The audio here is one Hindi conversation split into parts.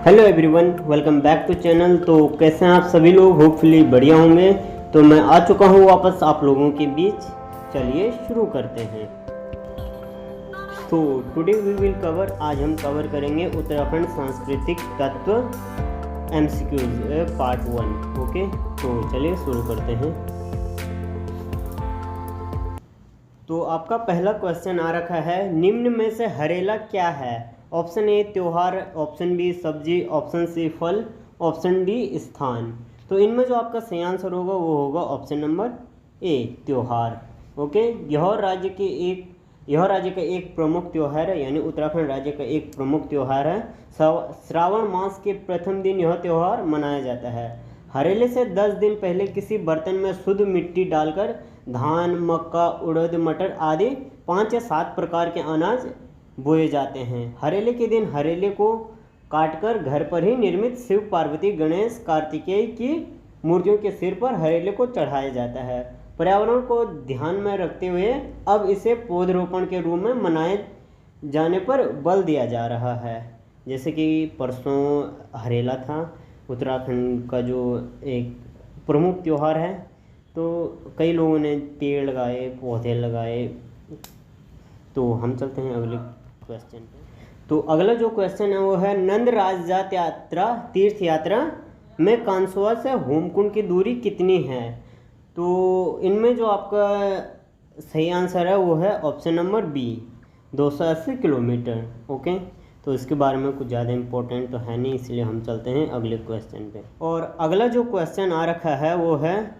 Hello everyone, welcome back to channel. तो कैसे हैं आप सभी लोग? होपफुली बढ़िया होंगे। तो मैं आ चुका हूँ वापस आप लोगों के बीच। चलिए शुरू करते हैं। तो टुडे वी विल कवर, आज हम कवर करेंगे उत्तराखंड सांस्कृतिक तत्व MCQs पार्ट 1। ओके, तो चलिए शुरू करते हैं। तो आपका पहला क्वेश्चन आ रखा है, निम्न में से हरेला क्या है? ऑप्शन ए त्योहार, ऑप्शन बी सब्जी, ऑप्शन सी फल, ऑप्शन डी स्थान। तो इनमें जो आपका सही आंसर होगा वो होगा ऑप्शन नंबर ए त्योहार। ओके, यह राज्य का एक प्रमुख त्यौहार है, यानी उत्तराखंड राज्य का एक प्रमुख त्यौहार है। श्रावण मास के प्रथम दिन यह त्यौहार मनाया जाता है। हरेले से 10 दिन पहले किसी बर्तन में शुद्ध मिट्टी डालकर धान, मक्का, उड़द, मटर आदि 5 या 7 प्रकार के अनाज बोए जाते हैं। हरेले के दिन हरेले को काटकर घर पर ही निर्मित शिव, पार्वती, गणेश, कार्तिकेय की मूर्तियों के सिर पर हरेले को चढ़ाया जाता है। पर्यावरण को ध्यान में रखते हुए अब इसे पौधरोपण के रूप में मनाए जाने पर बल दिया जा रहा है। जैसे कि परसों हरेला था, उत्तराखंड का जो एक प्रमुख त्यौहार है, तो कई लोगों ने पेड़ लगाए, पौधे लगाए। तो हम चलते हैं अगले क्वेश्चन पे। तो अगला जो क्वेश्चन है वो है, नंद राजजात यात्रा तीर्थ यात्रा में कांसवा से होमकुंड की दूरी कितनी है? तो इनमें जो आपका सही आंसर है वो है option number B 280 kilometre. Okay, तो इसके बारे में कुछ ज़्यादा इम्पोर्टेंट तो है नहीं, इसलिए हम चलते हैं अगले क्वेश्चन पे। और अगला जो क्वेश्चन आ रखा है वो है,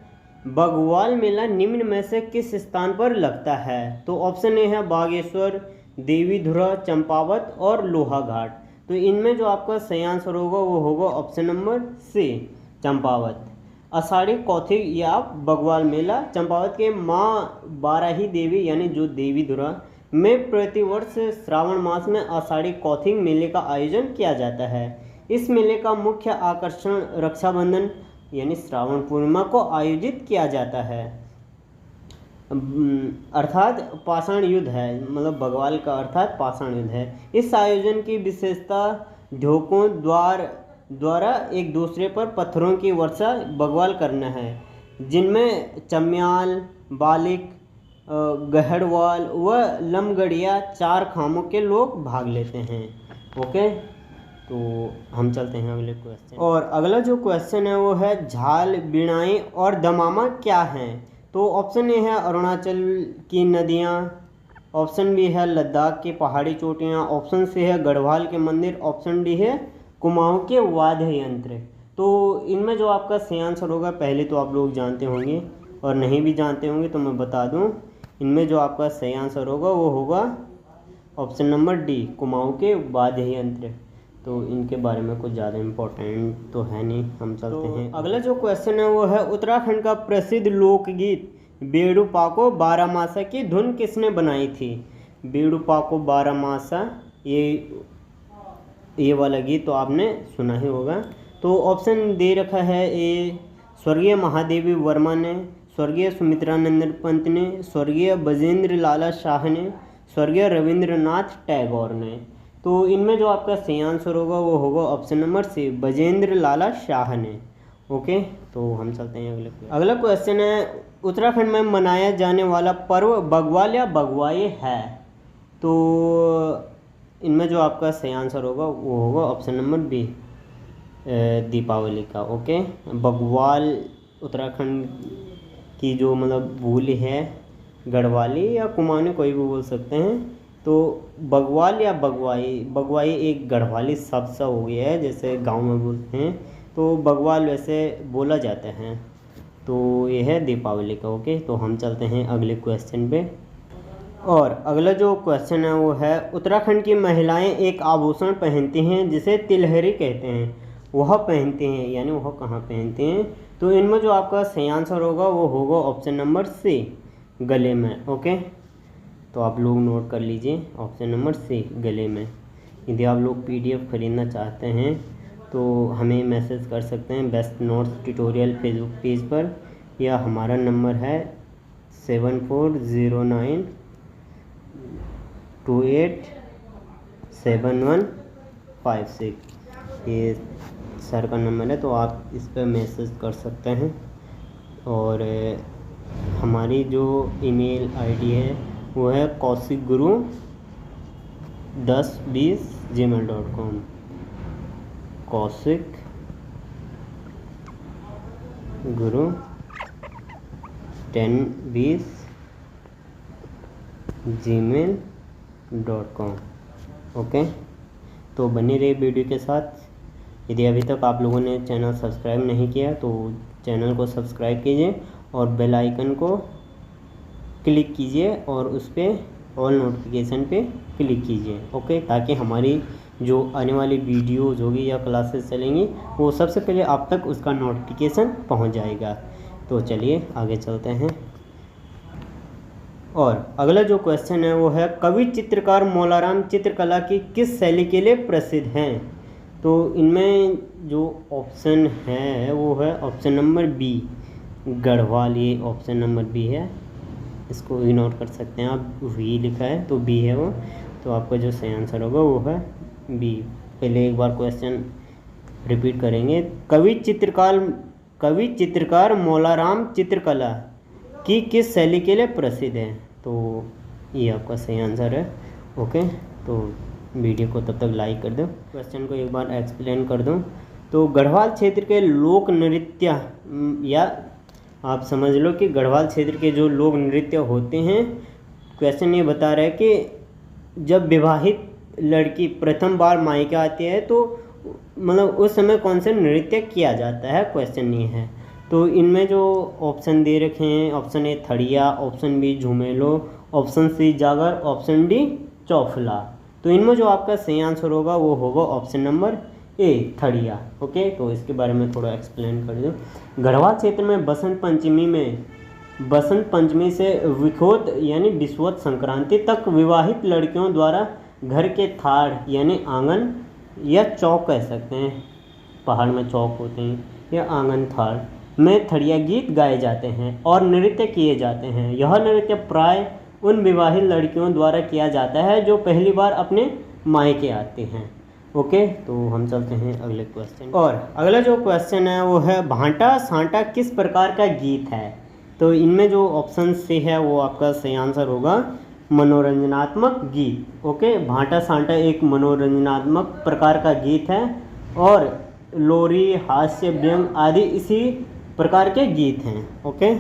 बगवाल मेला निम्न में से किस स्थान पर लगता है? तो ऑप्शन ए है बागेश्वर, देवीधुरा, चंपावत और लोहाघाट। तो इनमें जो आपका सही आंसर होगा वो होगा option number C Champawat. Ashadhi Kauthig या बगवाल मेला चंपावत के माँ बाराही देवी यानी जो देवीधुरा में प्रतिवर्ष श्रावण मास में आषाढ़ी कौथिग मेले का आयोजन किया जाता है। इस मेले का मुख्य आकर्षण रक्षाबंधन यानी श्रावण पूर्णिमा को आयोजित किया जाता है, अर्थात पाषाण युद्ध है। मतलब बगवाल का अर्थात पाषाण युद्ध है। इस आयोजन की विशेषता ढोकों द्वारा एक दूसरे पर पत्थरों की वर्षा बगवाल करना है, जिनमें चम्याल, बालिक, गहड़वाल व लमगड़िया 4 खामों के लोग भाग लेते हैं। ओके, तो हम चलते हैं अगले क्वेश्चन। और अगला जो क्वेश्चन है वो है, झाल, बिणाई और दमामा क्या हैं? तो ऑप्शन ए है अरुणाचल की नदियाँ, ऑप्शन बी है लद्दाख की पहाड़ी चोटियाँ, ऑप्शन सी है गढ़वाल के मंदिर, ऑप्शन डी है कुमाऊँ के वाद्य यंत्र। तो इनमें जो आपका सही आंसर होगा, पहले तो आप लोग जानते होंगे और नहीं भी जानते होंगे तो मैं बता दूं, इनमें जो आपका सही आंसर होगा वो होगा ऑप्शन नंबर डी कुमाऊँ के वाद्य यंत्र। तो इनके बारे में कुछ ज़्यादा इम्पोर्टेंट तो है नहीं, हम चलते हैं। अगला जो क्वेश्चन है वो है, उत्तराखंड का प्रसिद्ध लोकगीत बेड़ू पाको बारामासा की धुन किसने बनाई थी? बेड़ू पाको बारामासा, ये वाला गीत तो आपने सुना ही होगा। तो ऑप्शन दे रखा है, ए स्वर्गीय महादेवी वर्मा ने, स्वर्गीय सुमित्रानंद पंत ने, स्वर्गीय बजेंद्र लाला शाह ने, स्वर्गीय रविंद्रनाथ टैगोर ने। तो इनमें जो आपका सही आंसर होगा वो होगा ऑप्शन नंबर सी बजेंद्र लाला शाह ने। ओके, तो हम चलते हैं अगला क्वेश्चन है, उत्तराखंड में मनाया जाने वाला पर्व बगवाल या बगवाई है? तो इनमें जो आपका सही आंसर होगा वो होगा ऑप्शन नंबर बी दीपावली का। ओके, बगवाल उत्तराखंड की जो मतलब बोली है, गढ़वाली या कुमाऊनी कोई भी बोल सकते हैं। तो बगवाल या बगवाई एक गढ़वाली शब्द सा हो गया है, जैसे गांव में बोलते हैं, तो बगवाल वैसे बोला जाता है। तो ये है दीपावली का। ओके, तो हम चलते हैं अगले क्वेश्चन पे। और अगला जो क्वेश्चन है वो है, उत्तराखंड की महिलाएं एक आभूषण पहनती हैं जिसे तिलहरी कहते हैं, वह पहनते हैं, यानी वह कहाँ पहनते हैं? तो इनमें जो आपका सही आंसर होगा वो होगा ऑप्शन नंबर सी गले में। ओके, तो आप लोग नोट कर लीजिए ऑप्शन नंबर सी गले में। यदि आप लोग PDF खरीदना चाहते हैं तो हमें मैसेज कर सकते हैं best notes tutorial Facebook page पर, या हमारा नंबर है 7409287156। ये सर का नंबर है, तो आप इस पर मैसेज कर सकते हैं। और हमारी जो ईमेल आईडी है वो है kaushik1020@gmail.com, kaushik1020@gmail.com। ओके, तो बने रहिए वीडियो के साथ। यदि अभी तक आप लोगों ने चैनल सब्सक्राइब नहीं किया तो चैनल को सब्सक्राइब कीजिए और बेल आइकन को क्लिक कीजिए और उस पर ऑल नोटिफिकेशन पे क्लिक कीजिए। ओके, ताकि हमारी जो आने वाली वीडियोज़ होगी या क्लासेस चलेंगी वो सबसे पहले आप तक उसका नोटिफिकेशन पहुंच जाएगा। तो चलिए आगे चलते हैं। और अगला जो क्वेश्चन है वो है, कवि चित्रकार मौलाराम चित्रकला की किस शैली के लिए प्रसिद्ध हैं? तो इनमें जो ऑप्शन है वो है ऑप्शन नंबर बी, गढ़वाल। ये ऑप्शन नंबर बी है, इसको इग्नोर कर सकते हैं आप, वी लिखा है तो बी है वो। तो आपका जो सही आंसर होगा वो है बी। पहले एक बार क्वेश्चन रिपीट करेंगे। कवि चित्रकार मौलाराम चित्रकला की किस शैली के लिए प्रसिद्ध है? तो ये आपका सही आंसर है। ओके, तो वीडियो को तब तक लाइक कर दो। क्वेश्चन को एक बार एक्सप्लेन कर दूं तो गढ़वाल क्षेत्र के लोक नृत्य, या आप समझ लो कि गढ़वाल क्षेत्र के जो लोक नृत्य होते हैं, क्वेश्चन ये बता रहा है कि जब विवाहित लड़की प्रथम बार मायके आती है तो मतलब उस समय कौन सा नृत्य किया जाता है, क्वेश्चन ये है। तो इनमें जो ऑप्शन दे रखे हैं, option A Thadiya, option B Jhumelo, option C Jagar, option D चौफला। तो इनमें जो आपका सही आंसर होगा वो होगा ऑप्शन नंबर ए, थड़िया। ओके, तो इसके बारे में थोड़ा एक्सप्लेन कर दो। गढ़वाल क्षेत्र में बसंत पंचमी से विखोत यानी विषुवत संक्रांति तक विवाहित लड़कियों द्वारा घर के थाड़ यानी आंगन या चौक कह सकते हैं, पहाड़ में चौक होते हैं, या आंगन थाड़ में थड़िया गीत गाए जाते हैं और नृत्य किए जाते हैं। यह नृत्य प्राय उन विवाहित लड़कियों द्वारा किया जाता है जो पहली बार अपने मायके आते हैं। ओके, तो हम चलते हैं अगले क्वेश्चन। और अगला जो क्वेश्चन है वो है, भांटा सांटा किस प्रकार का गीत है? तो इनमें जो ऑप्शन सी है वो आपका सही आंसर होगा मनोरंजनात्मक गीत। ओके, भांटा सांटा एक मनोरंजनात्मक प्रकार का गीत है और लोरी, हास्य, व्यंग आदि इसी प्रकार के गीत हैं। ओके,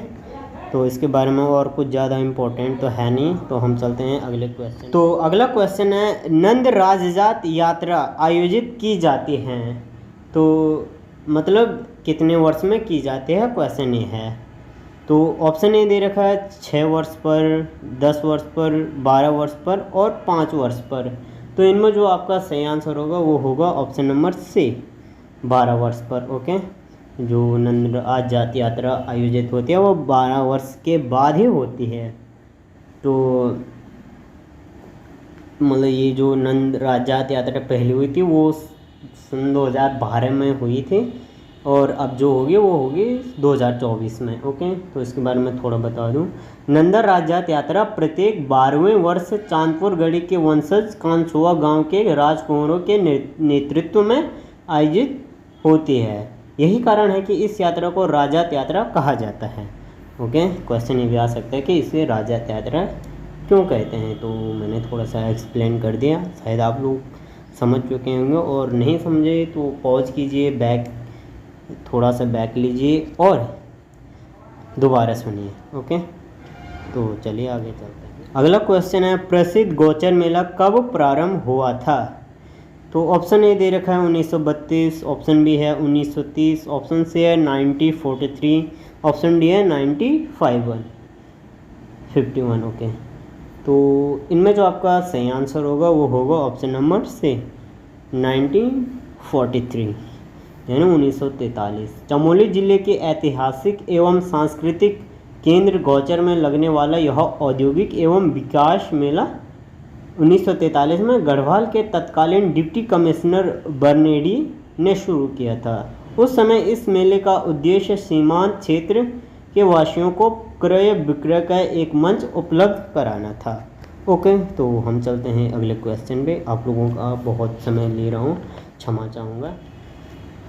तो इसके बारे में और कुछ ज़्यादा इम्पोर्टेंट तो है नहीं, तो हम चलते हैं अगले क्वेश्चन। तो अगला क्वेश्चन है, नंद राजजात यात्रा आयोजित की जाती हैं तो मतलब कितने वर्ष में की जाती है, क्वेश्चन ये है। तो ऑप्शन ए दे रखा है 6 वर्ष पर, 10 वर्ष पर, 12 वर्ष पर और 5 वर्ष पर। तो इनमें जो आपका सही आंसर होगा वो होगा ऑप्शन नंबर सी, 12 वर्ष पर। ओके, जो नंद राजजात यात्रा आयोजित होती है वो 12 वर्ष के बाद ही होती है। तो मतलब ये जो नंद राजजात यात्रा पहली हुई थी वो सन 2012 में हुई थी और अब जो होगी वो होगी 2024 में। ओके, तो इसके बारे में थोड़ा बता दूं। नंदा राजजात यात्रा प्रत्येक 12वें वर्ष चांदपुर गढ़ी के वंशज कांछुआ गांव के राजकुंवरों के नेतृत्व में आयोजित होती है। यही कारण है कि इस यात्रा को राजजात यात्रा कहा जाता है। ओके, क्वेश्चन ये भी आ सकता है कि इसे राजजात यात्रा क्यों कहते हैं, तो मैंने थोड़ा सा एक्सप्लेन कर दिया, शायद आप लोग समझ चुके होंगे, और नहीं समझे तो पॉज कीजिए, थोड़ा सा बैक लीजिए और दोबारा सुनिए। ओके, तो चलिए आगे चलते हैं। अगला क्वेश्चन है, प्रसिद्ध गौचर मेला कब प्रारंभ हुआ था? तो ऑप्शन ए दे रखा है 1932, ऑप्शन बी है 1930, ऑप्शन सी है 1943, ऑप्शन डी है 1951। ओके, तो इनमें जो आपका सही आंसर होगा वो होगा ऑप्शन नंबर सी, 1943 यानी 1943। चमोली जिले के ऐतिहासिक एवं सांस्कृतिक केंद्र गौचर में लगने वाला यह औद्योगिक एवं विकास मेला 1943 में गढ़वाल के तत्कालीन डिप्टी कमिश्नर बर्नेडी ने शुरू किया था। उस समय इस मेले का उद्देश्य सीमांत क्षेत्र के वासियों को क्रय विक्रय का एक मंच उपलब्ध कराना था। ओके, तो हम चलते हैं अगले क्वेश्चन पे। आप लोगों का बहुत समय ले रहा हूँ, क्षमा चाहूँगा।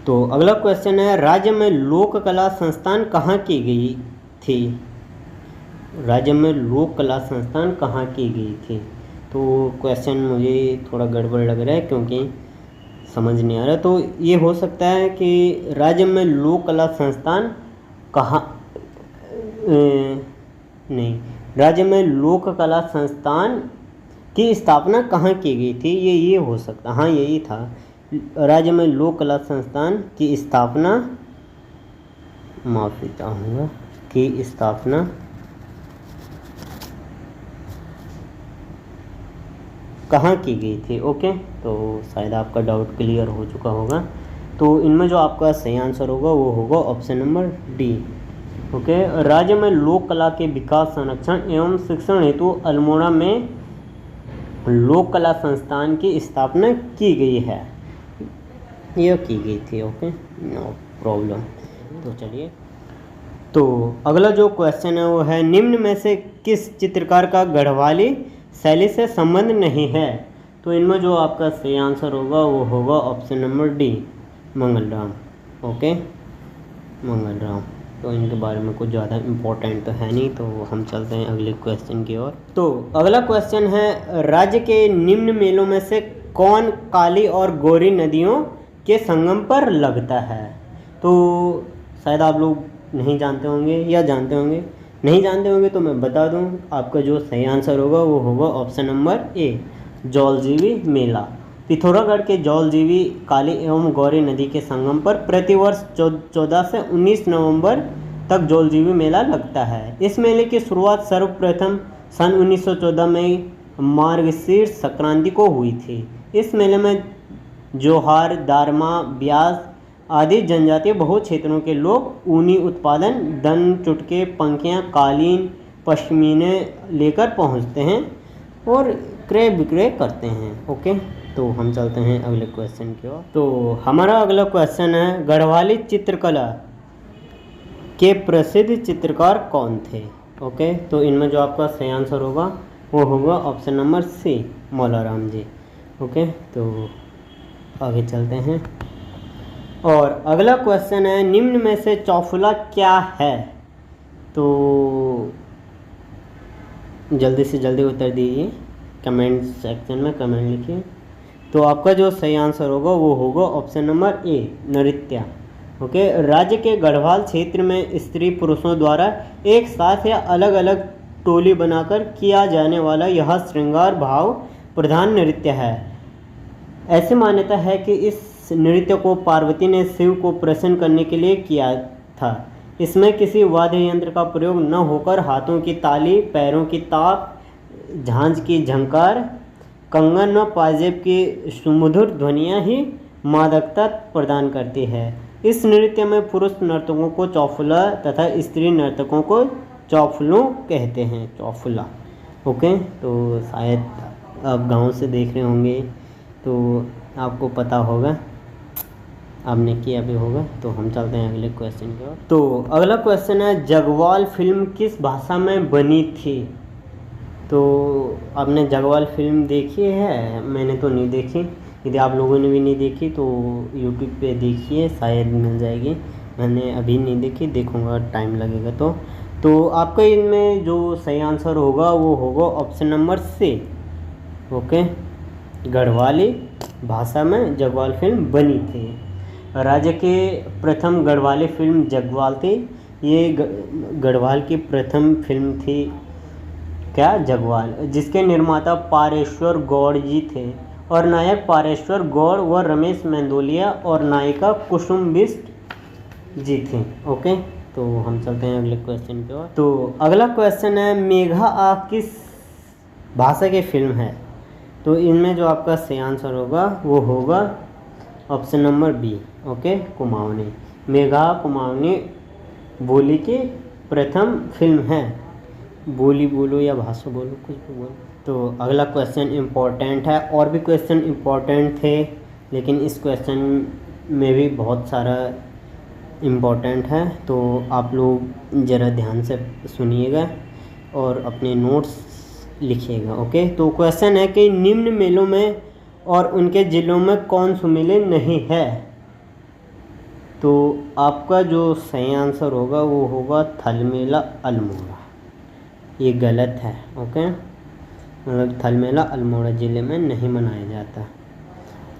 तो अगला क्वेश्चन है, राज्य में लोक कला संस्थान कहाँ की गई थी? राज्य में लोक कला संस्थान कहाँ की गई थी? तो क्वेश्चन मुझे थोड़ा गड़बड़ लग रहा है क्योंकि समझ नहीं आ रहा। तो ये हो सकता है कि राज्य में लोक कला संस्थान कहाँ नहीं, राज्य में लोक कला संस्थान की स्थापना कहाँ की गई थी, ये हो सकता, हाँ यही था। राज्य में लोक कला संस्थान की स्थापना, माफ़ी चाहूँगा, की स्थापना कहाँ की गई थी। ओके, तो शायद आपका डाउट क्लियर हो चुका होगा। तो इनमें जो आपका सही आंसर होगा वो होगा ऑप्शन नंबर डी। ओके, राज्य में लोक कला के विकास, संरक्षण एवं शिक्षण हेतु अल्मोड़ा में लोक कला संस्थान की स्थापना की गई है, यह की गई थी। Okay, no problem. तो चलिए, तो अगला जो क्वेश्चन है वो है, निम्न में से किस चित्रकार का गढ़वाली शैली से संबंध नहीं है? तो इनमें जो आपका सही आंसर होगा वो होगा option number D, Mangalram. Okay, Mangalram. तो इनके बारे में कुछ ज़्यादा इम्पोर्टेंट तो है नहीं, तो हम चलते हैं अगले क्वेश्चन की ओर। तो अगला क्वेश्चन है, राज्य के निम्न मेलों में से कौन काली और गौरी नदियों के संगम पर लगता है? तो शायद आप लोग नहीं जानते होंगे या जानते होंगे। नहीं जानते होंगे तो मैं बता दूं, आपका जो सही आंसर होगा वो होगा ऑप्शन नंबर ए, जौलजीबी मेला। पिथौरागढ़ के जौलजीबी काली एवं गौरी नदी के संगम पर प्रतिवर्ष 14 से 19 नवंबर तक जौलजीबी मेला लगता है। इस मेले की शुरुआत सर्वप्रथम सन 1914 में मार्गशीर्ष संक्रांति को हुई थी। इस मेले में जोहार, दारमा, ब्यास आदि जनजातीय बहु क्षेत्रों के लोग ऊनी उत्पादन, दन, चुटके, पंखियाँ, कालीन, पश्मीने लेकर पहुँचते हैं और क्रय विक्रय करते हैं। ओके, तो हम चलते हैं अगले क्वेश्चन की ओर। तो हमारा अगला क्वेश्चन है, गढ़वाली चित्रकला के प्रसिद्ध चित्रकार कौन थे? ओके, तो इनमें जो आपका सही आंसर होगा वो होगा ऑप्शन नंबर सी, मौलाराम जी। ओके, तो आगे चलते हैं। और अगला क्वेश्चन है, निम्न में से चौफुला क्या है? तो जल्दी से जल्दी उत्तर दीजिए, कमेंट सेक्शन में कमेंट लिखिए। तो आपका जो सही आंसर होगा वो होगा ऑप्शन नंबर ए, नृत्य। ओके, राज्य के गढ़वाल क्षेत्र में स्त्री पुरुषों द्वारा एक साथ या अलग अलग टोली बनाकर किया जाने वाला यह श्रृंगार भाव प्रधान नृत्य है। ऐसी मान्यता है कि इस नृत्य को पार्वती ने शिव को प्रसन्न करने के लिए किया था। इसमें किसी वाद्य यंत्र का प्रयोग न होकर हाथों की ताली, पैरों की ताप, झांझ की झंकार, कंगन व पाजेब की सुमधुर ध्वनियाँ ही मादकता प्रदान करती है। इस नृत्य में पुरुष नर्तकों को चौफुला तथा स्त्री नर्तकों को चौफुलों कहते हैं, चौफुला। ओके, तो शायद आप गांव से देख रहे होंगे तो आपको पता होगा, आपने किया भी होगा। तो हम चलते हैं अगले क्वेश्चन की ओर। तो अगला क्वेश्चन है, जगवाल फिल्म किस भाषा में बनी थी? तो आपने जगवाल फिल्म देखी है? मैंने तो नहीं देखी। यदि आप लोगों ने भी नहीं देखी तो यूट्यूब पे देखिए, शायद मिल जाएगी। मैंने अभी नहीं देखी, देखूँगा, टाइम लगेगा। तो आपका इनमें जो सही आंसर होगा वो होगा option number C. Okay, Garhwali भाषा में जगवाल फिल्म बनी थी। राज्य के प्रथम गढ़वाली फिल्म जगवाल थी। ये गढ़वाल की प्रथम फिल्म थी, क्या, जगवाल, जिसके निर्माता पारेश्वर गौड़ जी थे और नायक पारेश्वर गौड़ व रमेश मेंदोलिया और नायिका कुसुम बिष्ट जी थी। ओके, तो हम चलते हैं अगले क्वेश्चन की ओर। तो अगला क्वेश्चन है, मेघा आ किस भाषा की फिल्म है? तो इनमें जो आपका सही आंसर होगा वो होगा option number B. Okay, Kumaoni. मेघा कुमाऊनी बोली की प्रथम फिल्म है। बोली बोलो या भाषा बोलो, कुछ भी बोलो। तो अगला क्वेश्चन इम्पोर्टेंट है, और भी क्वेश्चन इम्पोर्टेंट थे लेकिन इस क्वेश्चन में भी बहुत सारा इम्पोर्टेंट है। तो आप लोग ज़रा ध्यान से सुनिएगा और अपने नोट्स लिखिएगा। ओके, तो क्वेश्चन है कि निम्न मेलों में और उनके ज़िलों में कौन सम्मिलित नहीं है? तो आपका जो सही आंसर होगा वो होगा थल मेला अल्मोड़ा। ये गलत है। ओके, मतलब थल मेला अल्मोड़ा ज़िले में नहीं मनाया जाता।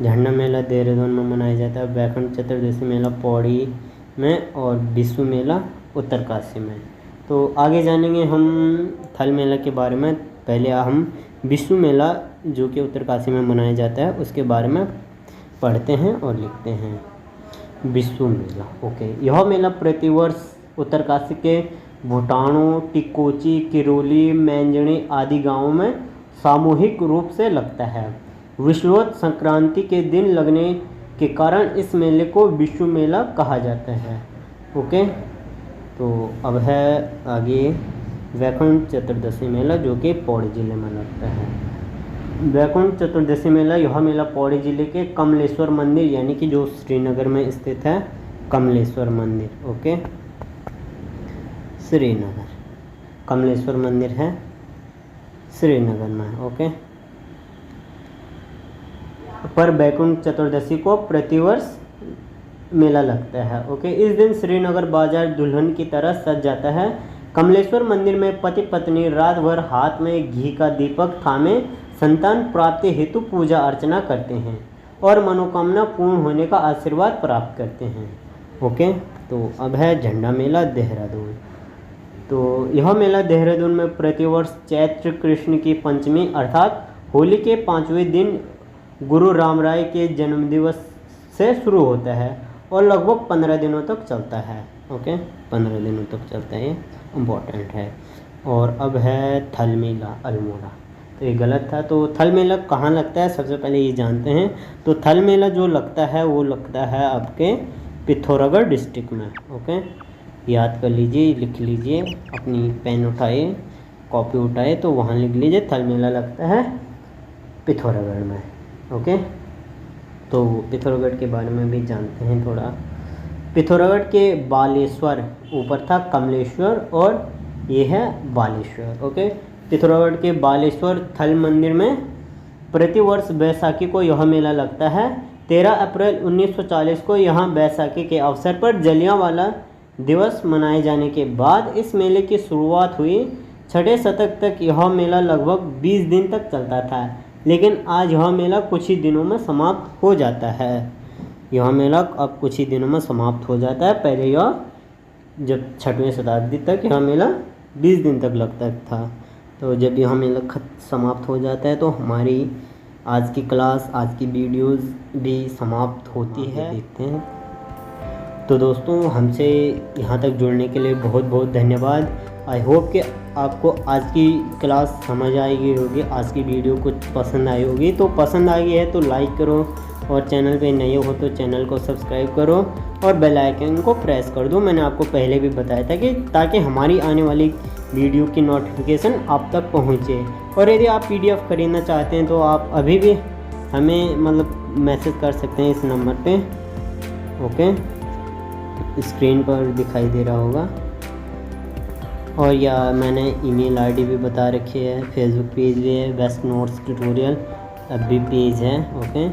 झंडा मेला देहरादून में मनाया जाता है। वैकुंठ चतुर्दशी मेला पौड़ी में और बिस्सू मेला उत्तरकाशी में। तो आगे जानेंगे हम थल मेला के बारे में। पहले हम बिस्सू मेला जो कि उत्तरकाशी में मनाया जाता है उसके बारे में पढ़ते हैं और लिखते हैं। बिस्सू मेला। ओके, यह मेला प्रतिवर्ष उत्तरकाशी के भूटानो, टिकोची, किरोली, मैंजणी आदि गांवों में सामूहिक रूप से लगता है। विषुवत संक्रांति के दिन लगने के कारण इस मेले को बिस्सू मेला कहा जाता है। ओके, तो अब है आगे वैकुंठ चतुर्दशी मेला जो कि पौड़ी ज़िले में लगता है। वैकुंठ चतुर्दशी मेला, यह मेला पौड़ी ज़िले के कमलेश्वर मंदिर यानी कि जो श्रीनगर में स्थित है कमलेश्वर मंदिर। ओके, श्रीनगर कमलेश्वर मंदिर है श्रीनगर में। ओके, पर वैकुंठ चतुर्दशी को प्रतिवर्ष मेला लगता है। ओके, इस दिन श्रीनगर बाजार दुल्हन की तरह सज जाता है। कमलेश्वर मंदिर में पति पत्नी रात भर हाथ में घी का दीपक थामे संतान प्राप्ति हेतु पूजा अर्चना करते हैं और मनोकामना पूर्ण होने का आशीर्वाद प्राप्त करते हैं। ओके, तो अब है झंडा मेला देहरादून। तो यह मेला देहरादून में प्रतिवर्ष चैत्र कृष्ण की पंचमी अर्थात होली के 5वें दिन गुरु रामराय के जन्मदिवस से शुरू होता है और लगभग 15 दिनों तक चलता है। ओके, 15 दिनों तक चलता है, ये इम्पोर्टेंट है। और अब है थल मेला अल्मोड़ा। तो ये गलत था। तो थल मेला कहाँ लगता है सबसे पहले ये जानते हैं। तो थल मेला जो लगता है वो लगता है आपके पिथौरागढ़ डिस्ट्रिक्ट में। ओके, याद कर लीजिए, लिख लीजिए, अपनी पेन उठाए, कॉपी उठाए तो वहाँ लिख लीजिए थल मेला लगता है पिथौरागढ़ में। ओके, तो पिथौरागढ़ के बारे में भी जानते हैं थोड़ा। पिथौरागढ़ के बालेश्वर, ऊपर था कमलेश्वर और ये है बालेश्वर। ओके, पिथौरागढ़ के बालेश्वर थल मंदिर में प्रतिवर्ष बैसाखी को यह मेला लगता है। 13 अप्रैल 1940 को यहाँ बैसाखी के अवसर पर जलियांवाला दिवस मनाए जाने के बाद इस मेले की शुरुआत हुई। 6वें शतक तक यह मेला लगभग 20 दिन तक चलता था, लेकिन आज यह मेला कुछ ही दिनों में समाप्त हो जाता है। यह मेला अब कुछ ही दिनों में समाप्त हो जाता है। पहले यह जब 6वीं शताब्दी तक यह मेला 20 दिन तक लगता था। तो जब यह मेला समाप्त हो जाता है तो हमारी आज की क्लास, आज की वीडियोस भी समाप्त होती है। देखते हैं। तो दोस्तों, हमसे यहाँ तक जुड़ने के लिए बहुत बहुत धन्यवाद। आई होप कि आपको आज की क्लास समझ आई होगी, आज की वीडियो कुछ पसंद आई होगी। तो पसंद आई है तो लाइक करो और चैनल पे नए हो तो चैनल को सब्सक्राइब करो और बेल आइकन को प्रेस कर दो। मैंने आपको पहले भी बताया था कि ताकि हमारी आने वाली वीडियो की नोटिफिकेशन आप तक पहुँचे। और यदि आप PDF खरीदना चाहते हैं तो आप अभी भी हमें मतलब मैसेज कर सकते हैं इस नंबर पे। ओके, स्क्रीन पर दिखाई दे रहा होगा। और या मैंने ईमेल आईडी भी बता रखी है, फेसबुक पेज भी है, best notes tutorial FB page है। ओके,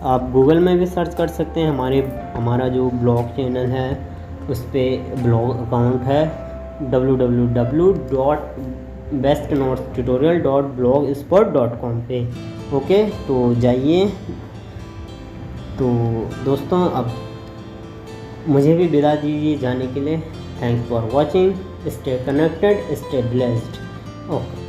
आप गूगल में भी सर्च कर सकते हैं। हमारा जो ब्लॉग चैनल है उस पर ब्लॉग अकाउंट है www.bestnotestutorial.blogspot.com पे। ओके, तो जाइए। तो दोस्तों, अब मुझे भी विदा दीजिए जाने के लिए। Thanks for watching. Stay connected, stay blessed. Okay.